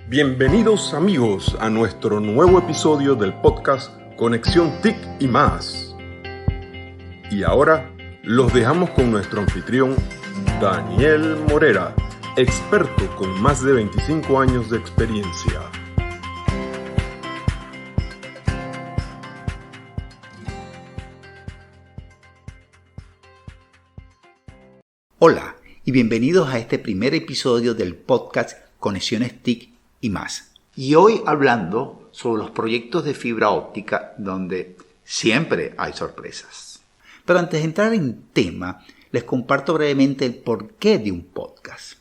Bienvenidos amigos a nuestro nuevo episodio del podcast Conexión TIC y más. Y ahora los dejamos con nuestro anfitrión Daniel Morera, experto con más de 25 años de experiencia. Hola y bienvenidos a este primer episodio del podcast Conexiones TIC y más. Y hoy hablando sobre los proyectos de fibra óptica donde siempre hay sorpresas. Pero antes de entrar en tema, les comparto brevemente el porqué de un podcast.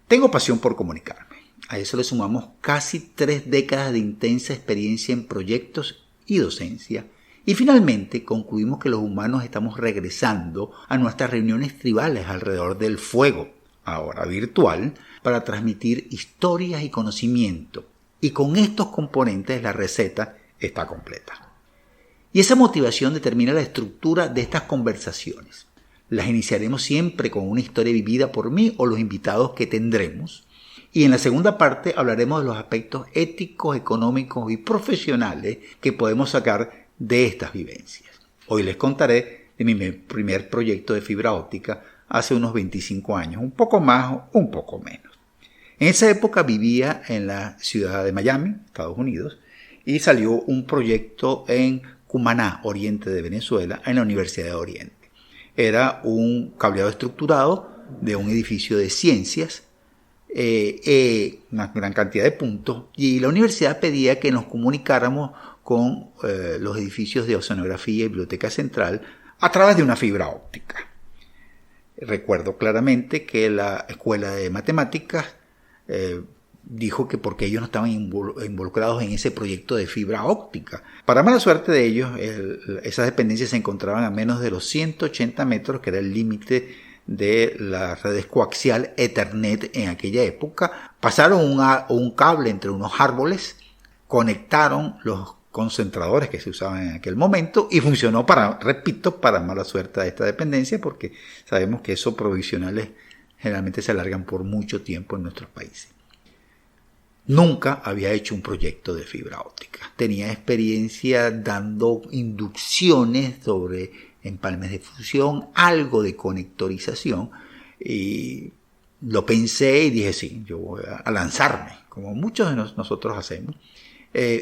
Tengo pasión por comunicarme. A eso le sumamos casi 3 décadas de intensa experiencia en proyectos y docencia. Y finalmente concluimos que los humanos estamos regresando a nuestras reuniones tribales alrededor del fuego, ahora virtual, para transmitir historias y conocimiento. Y con estos componentes la receta está completa. Y esa motivación determina la estructura de estas conversaciones. Las iniciaremos siempre con una historia vivida por mí o los invitados que tendremos. Y en la segunda parte hablaremos de los aspectos éticos, económicos y profesionales que podemos sacar de estas vivencias. Hoy les contaré de mi primer proyecto de fibra óptica hace unos 25 años, un poco más o un poco menos. En esa época vivía en la ciudad de Miami, Estados Unidos, y salió un proyecto en Cumaná, oriente de Venezuela, en la Universidad de Oriente. Era un cableado estructurado de un edificio de ciencias, una gran cantidad de puntos, y la universidad pedía que nos comunicáramos con los edificios de oceanografía y biblioteca central a través de una fibra óptica. Recuerdo claramente que la escuela de matemáticas dijo que porque ellos no estaban involucrados en ese proyecto de fibra óptica. Para mala suerte de ellos, esas dependencias se encontraban a menos de los 180 metros, que era el límite de las redes coaxial Ethernet en aquella época. Pasaron un cable entre unos árboles, conectaron los concentradores que se usaban en aquel momento y funcionó para mala suerte de esta dependencia, porque sabemos que esos provisionales generalmente se alargan por mucho tiempo en nuestros países. Nunca había hecho un proyecto de fibra óptica. Tenía experiencia dando inducciones sobre empalmes de fusión, algo de conectorización, y lo pensé y dije, sí, yo voy a lanzarme, como muchos de nosotros hacemos.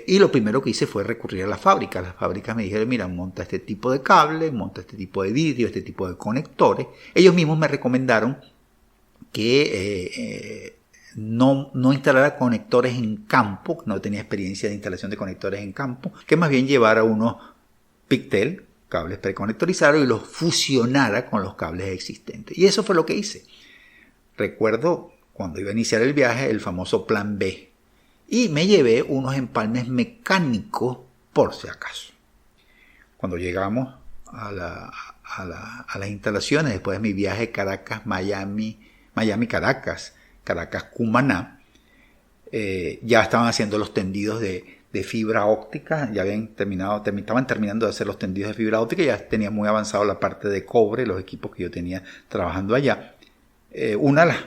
Y lo primero que hice fue recurrir a las fábricas. Las fábricas me dijeron, mira, monta este tipo de cable, monta este tipo de vidrio, este tipo de conectores. Ellos mismos me recomendaron que no instalara conectores en campo, no tenía experiencia de instalación de conectores en campo, que más bien llevara unos Pictel, cables preconectorizados, y los fusionara con los cables existentes. Y eso fue lo que hice. Recuerdo cuando iba a iniciar el viaje, el famoso plan B. Y me llevé unos empalmes mecánicos por si acaso. Cuando llegamos a las instalaciones, después de mi viaje Caracas-Miami, Miami-Caracas, Caracas-Cumaná, ya estaban haciendo los tendidos de fibra óptica, ya estaban terminando de hacer los tendidos de fibra óptica, ya tenía muy avanzado la parte de cobre, los equipos que yo tenía trabajando allá. Una de las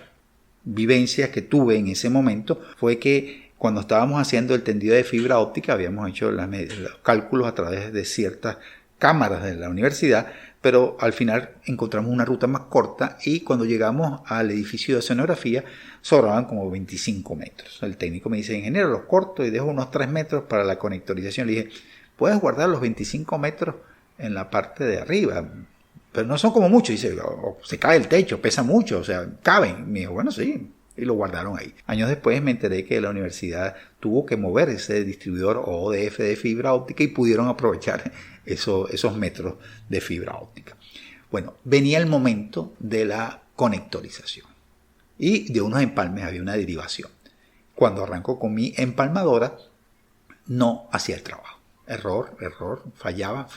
vivencias que tuve en ese momento fue que cuando estábamos haciendo el tendido de fibra óptica, habíamos hecho los cálculos a través de ciertas cámaras de la universidad, pero al final encontramos una ruta más corta y cuando llegamos al edificio de oceanografía sobraban como 25 metros. El técnico me dice, ingeniero, los corto y dejo unos 3 metros para la conectorización. Le dije, puedes guardar los 25 metros en la parte de arriba, pero no son como muchos. Dice, se cae el techo, pesa mucho, o sea, caben. Me dijo, bueno, sí. Y lo guardaron ahí. Años después me enteré que la universidad tuvo que mover ese distribuidor ODF de fibra óptica y pudieron aprovechar esos metros de fibra óptica. Bueno, venía el momento de la conectorización. Y de unos empalmes había una derivación. Cuando arrancó con mi empalmadora, no hacía el trabajo. Error, fallaba.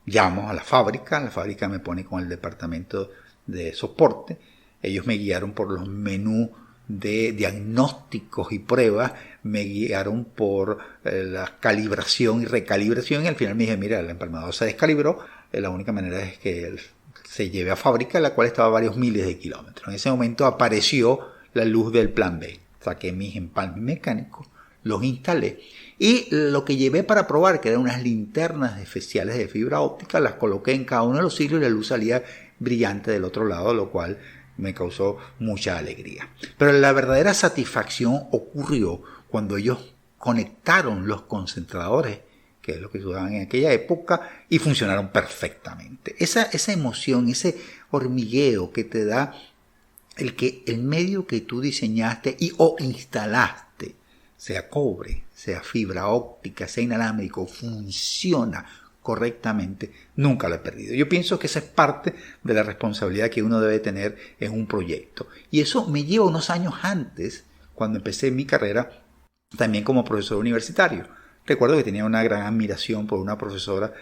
Llamo a la fábrica me pone con el departamento de soporte. Ellos me guiaron por los menús de diagnósticos y pruebas, me guiaron por la calibración y recalibración, y al final me dije, mira, el empalmador se descalibró, la única manera es que se lleve a fábrica, la cual estaba a varios miles de kilómetros. En ese momento apareció la luz del plan B. saqué mis empalmes mecánicos, los instalé y lo que llevé para probar, que eran unas linternas especiales de fibra óptica, las coloqué en cada uno de los hilos y la luz salía brillante del otro lado, lo cual me causó mucha alegría. Pero la verdadera satisfacción ocurrió cuando ellos conectaron los concentradores, que es lo que se usaban en aquella época, y funcionaron perfectamente. Esa emoción, ese hormigueo que te da el medio que tú diseñaste o instalaste, sea cobre, sea fibra óptica, sea inalámbrico, funciona correctamente, nunca lo he perdido. Yo pienso que esa es parte de la responsabilidad que uno debe tener en un proyecto. Y eso me lleva unos años antes, cuando empecé mi carrera, también como profesor universitario. Recuerdo que tenía una gran admiración por una profesora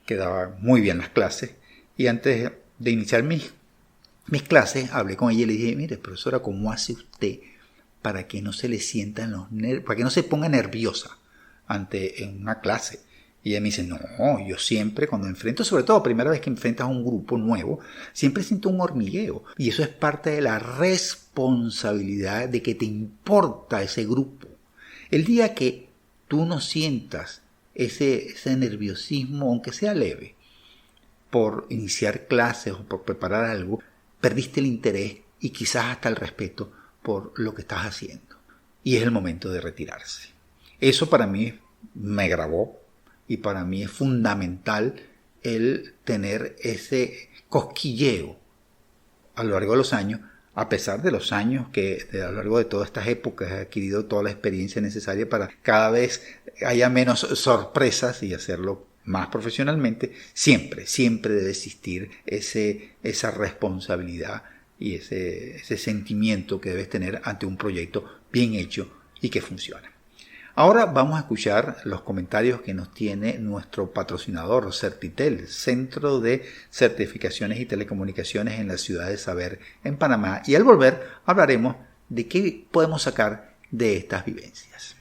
que daba muy bien las clases. Y antes de iniciar mis clases, hablé con ella y le dije, mire, profesora, ¿cómo hace usted para que no se le sientan los nervios, para que no se ponga nerviosa en una clase? Y ella me dice, no, yo siempre cuando enfrento, sobre todo primera vez que enfrentas a un grupo nuevo, siempre siento un hormigueo. Y eso es parte de la responsabilidad de que te importa ese grupo. El día que tú no sientas ese nerviosismo, aunque sea leve, por iniciar clases o por preparar algo, perdiste el interés y quizás hasta el respeto por lo que estás haciendo. Y es el momento de retirarse. Eso para mí me grabó. Y para mí es fundamental el tener ese cosquilleo a lo largo de los años, a pesar de los años que a lo largo de todas estas épocas he adquirido toda la experiencia necesaria para cada vez haya menos sorpresas y hacerlo más profesionalmente. Siempre debe existir esa responsabilidad y ese sentimiento que debes tener ante un proyecto bien hecho y que funciona. Ahora vamos a escuchar los comentarios que nos tiene nuestro patrocinador Certitel, Centro de Certificaciones y Telecomunicaciones en la Ciudad de Saber, en Panamá. Y al volver hablaremos de qué podemos sacar de estas vivencias.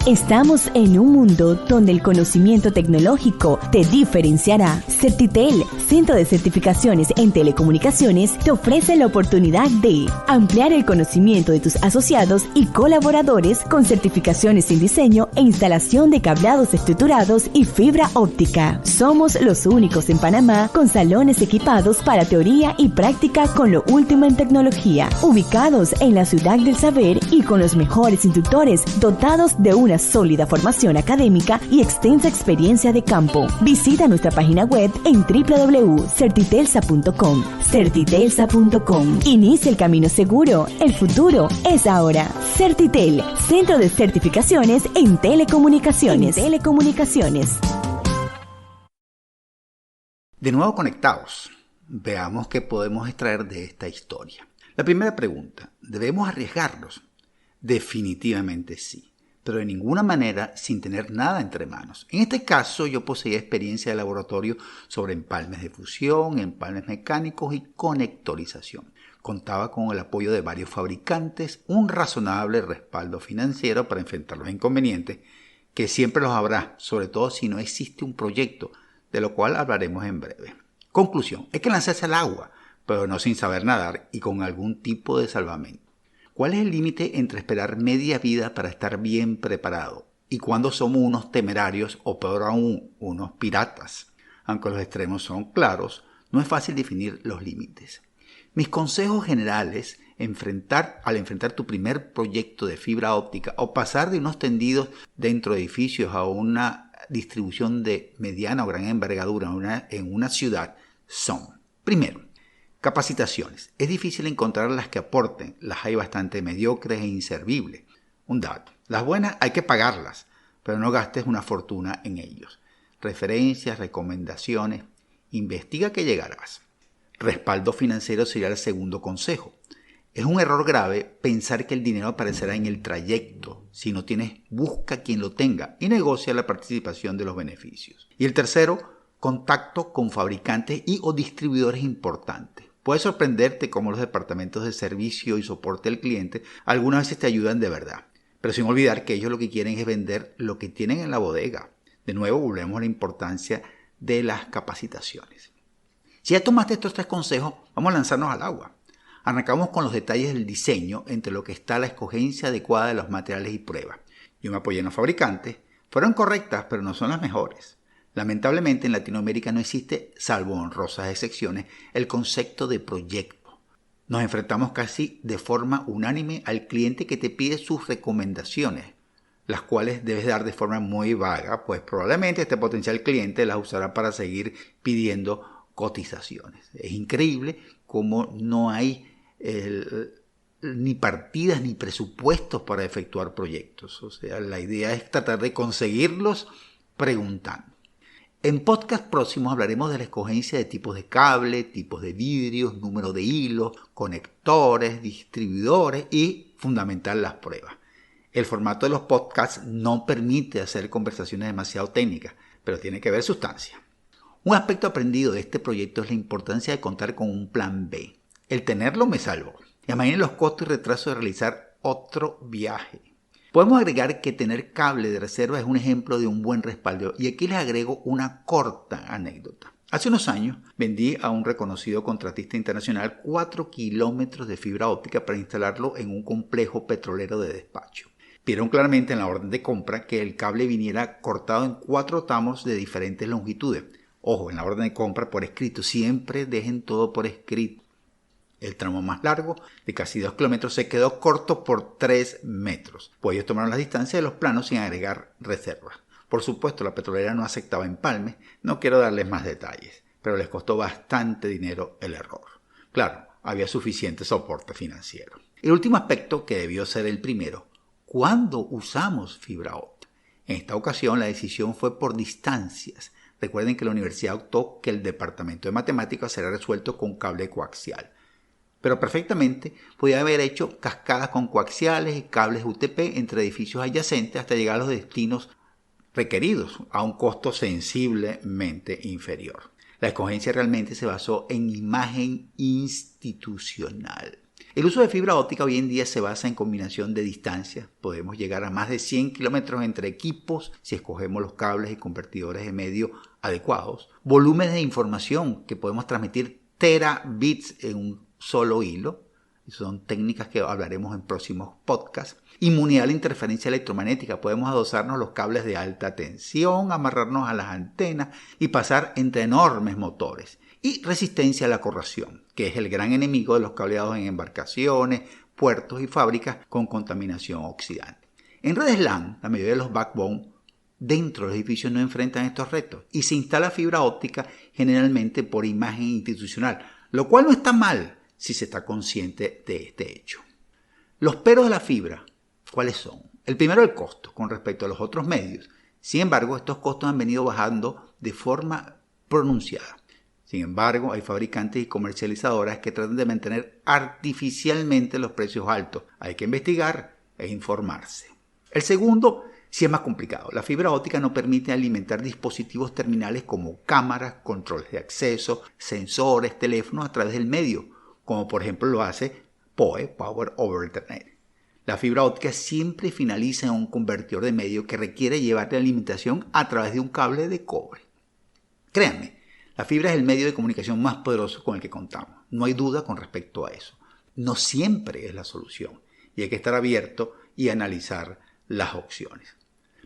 Estamos en un mundo donde el conocimiento tecnológico te diferenciará. Certitel, Centro de Certificaciones en Telecomunicaciones, te ofrece la oportunidad de ampliar el conocimiento de tus asociados y colaboradores con certificaciones en diseño e instalación de cableados estructurados y fibra óptica. Somos los únicos en Panamá con salones equipados para teoría y práctica con lo último en tecnología, ubicados en la Ciudad del Saber y con los mejores instructores dotados de una sólida formación académica y extensa experiencia de campo. Visita nuestra página web en www.certitelsa.com. Certitelsa.com. Inicia el camino seguro. El futuro es ahora. Certitel, Centro de Certificaciones en Telecomunicaciones. De nuevo conectados. Veamos qué podemos extraer de esta historia. La primera pregunta, ¿debemos arriesgarnos? Definitivamente sí, pero de ninguna manera sin tener nada entre manos. En este caso yo poseía experiencia de laboratorio sobre empalmes de fusión, empalmes mecánicos y conectorización. Contaba con el apoyo de varios fabricantes, un razonable respaldo financiero para enfrentar los inconvenientes, que siempre los habrá, sobre todo si no existe un proyecto, de lo cual hablaremos en breve. Conclusión, hay que lanzarse al agua, pero no sin saber nadar y con algún tipo de salvamento. ¿Cuál es el límite entre esperar media vida para estar bien preparado y cuándo somos unos temerarios o peor aún, unos piratas? Aunque los extremos son claros, no es fácil definir los límites. Mis consejos generales al enfrentar tu primer proyecto de fibra óptica o pasar de unos tendidos dentro de edificios a una distribución de mediana o gran envergadura en una ciudad son: primero, capacitaciones. Es difícil encontrar las que aporten, las hay bastante mediocres e inservibles. Un dato, las buenas hay que pagarlas, pero no gastes una fortuna en ellos. Referencias, recomendaciones, investiga que llegarás. Respaldo financiero sería el segundo consejo. Es un error grave pensar que el dinero aparecerá en el trayecto. Si no tienes, busca quien lo tenga y negocia la participación de los beneficios. Y el tercero, contacto con fabricantes y o distribuidores importantes. Puede sorprenderte cómo los departamentos de servicio y soporte al cliente algunas veces te ayudan de verdad, pero sin olvidar que ellos lo que quieren es vender lo que tienen en la bodega. De nuevo volvemos a la importancia de las capacitaciones. Si ya tomaste estos 3 consejos, vamos a lanzarnos al agua. Arrancamos con los detalles del diseño, entre lo que está la escogencia adecuada de los materiales y pruebas. Yo me apoyé en los fabricantes. Fueron correctas, pero no son las mejores. Lamentablemente en Latinoamérica no existe, salvo honrosas excepciones, el concepto de proyecto. Nos enfrentamos casi de forma unánime al cliente que te pide sus recomendaciones, las cuales debes dar de forma muy vaga, pues probablemente este potencial cliente las usará para seguir pidiendo cotizaciones. Es increíble cómo no hay ni partidas ni presupuestos para efectuar proyectos. O sea, la idea es tratar de conseguirlos preguntando. En podcast próximos hablaremos de la escogencia de tipos de cable, tipos de vidrios, número de hilos, conectores, distribuidores y, fundamental, las pruebas. El formato de los podcasts no permite hacer conversaciones demasiado técnicas, pero tiene que haber sustancia. Un aspecto aprendido de este proyecto es la importancia de contar con un plan B. El tenerlo me salvó. Imaginen los costos y retrasos de realizar otro viaje. Podemos agregar que tener cable de reserva es un ejemplo de un buen respaldo, y aquí les agrego una corta anécdota. Hace unos años vendí a un reconocido contratista internacional 4 kilómetros de fibra óptica para instalarlo en un complejo petrolero de despacho. Pidieron claramente en la orden de compra que el cable viniera cortado en 4 tramos de diferentes longitudes. Ojo, en la orden de compra por escrito, siempre dejen todo por escrito. El tramo más largo, de casi 2 kilómetros, se quedó corto por 3 metros, pues ellos tomaron las distancias de los planos sin agregar reservas. Por supuesto, la petrolera no aceptaba empalmes, no quiero darles más detalles, pero les costó bastante dinero el error. Claro, había suficiente soporte financiero. El último aspecto, que debió ser el primero: ¿cuándo usamos fibra óptica? En esta ocasión la decisión fue por distancias. Recuerden que la universidad optó que el departamento de matemáticas será resuelto con cable coaxial. Pero perfectamente podía haber hecho cascadas con coaxiales y cables UTP entre edificios adyacentes hasta llegar a los destinos requeridos a un costo sensiblemente inferior. La escogencia realmente se basó en imagen institucional. El uso de fibra óptica hoy en día se basa en combinación de distancias. Podemos llegar a más de 100 kilómetros entre equipos si escogemos los cables y convertidores de medio adecuados. Volúmenes de información que podemos transmitir terabits en un solo hilo. Son técnicas que hablaremos en próximos podcasts. Inmunidad a la interferencia electromagnética. Podemos adosarnos los cables de alta tensión, amarrarnos a las antenas y pasar entre enormes motores. Y resistencia a la corrosión, que es el gran enemigo de los cableados en embarcaciones, puertos y fábricas con contaminación oxidante. En redes LAN, la mayoría de los backbone dentro de los edificios no enfrentan estos retos y se instala fibra óptica generalmente por imagen institucional, lo cual no está mal si se está consciente de este hecho. Los peros de la fibra, ¿cuáles son? El primero, el costo con respecto a los otros medios. Sin embargo, estos costos han venido bajando de forma pronunciada. Sin embargo, hay fabricantes y comercializadoras que tratan de mantener artificialmente los precios altos. Hay que investigar e informarse. El segundo, sí es más complicado. La fibra óptica no permite alimentar dispositivos terminales como cámaras, controles de acceso, sensores, teléfonos a través del medio, como por ejemplo lo hace PoE, Power over Ethernet. La fibra óptica siempre finaliza en un convertidor de medio que requiere llevar la alimentación a través de un cable de cobre. Créanme, la fibra es el medio de comunicación más poderoso con el que contamos. No hay duda con respecto a eso. No siempre es la solución y hay que estar abierto y analizar las opciones.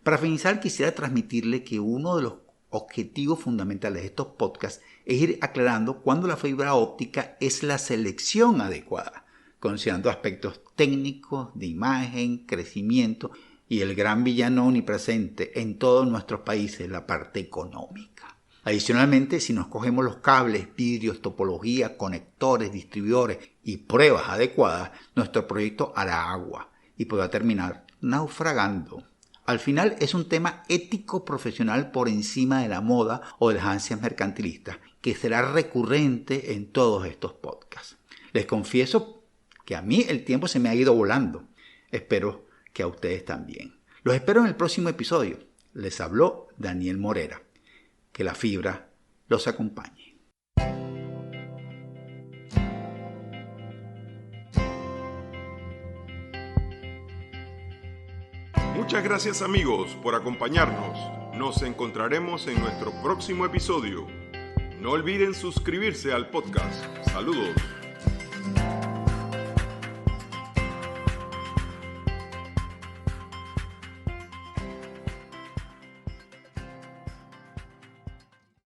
Para finalizar, quisiera transmitirle que uno de los objetivos fundamentales de estos podcasts es ir aclarando cuándo la fibra óptica es la selección adecuada, considerando aspectos técnicos, de imagen, crecimiento y el gran villano omnipresente en todos nuestros países, la parte económica. Adicionalmente, si no escogemos los cables, vidrios, topología, conectores, distribuidores y pruebas adecuadas, nuestro proyecto hará agua y podrá terminar naufragando. Al final es un tema ético profesional por encima de la moda o de las ansias mercantilistas, que será recurrente en todos estos podcasts. Les confieso que a mí el tiempo se me ha ido volando. Espero que a ustedes también. Los espero en el próximo episodio. Les habló Daniel Morera. Que la fibra los acompañe. Muchas gracias amigos por acompañarnos. Nos encontraremos en nuestro próximo episodio. No olviden suscribirse al podcast. Saludos.